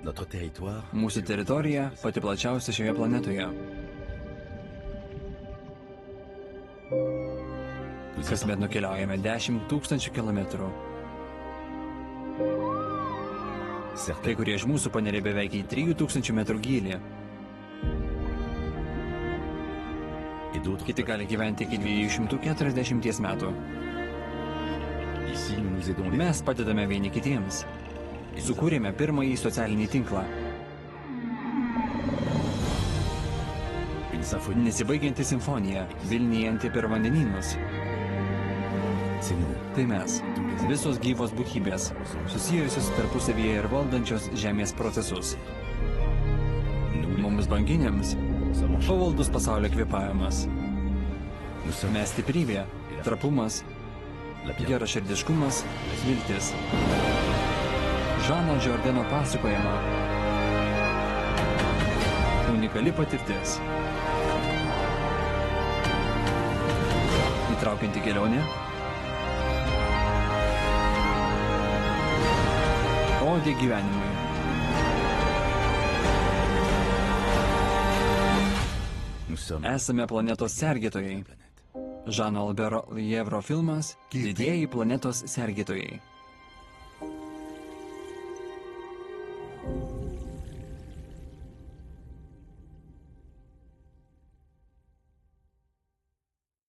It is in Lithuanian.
Mūsų teritorija pati plačiausia šioje planetoje. Kasmet nukeliaujame 10 000 kilometrų. Kai kurie iš mūsų paneria beveik į 3000 metrų gylį. Kiti gali gyventi iki 240 metų. Mes padedame vieni kitiems. Sukūrėme pirmąjį socialinį tinklą. Nesibaigianti simfonija, vilnijanti per vandenynus. Tai mes, visos gyvos būtybės, susijusios tarpusavyje ir valdančios žemės procesus. Mums banginiams pavaldus pasaulio kvėpavimas. Mes stiprybė, trapumas, geraširdiškumas, viltis. Žano Džordano pasakojama. Unikali patirtis. Įtraukianti kelionė. Odė gyvenimui. Esame planetos sergėtojai. Žano Albero Lievro filmas Didieji planetos sergėtojai.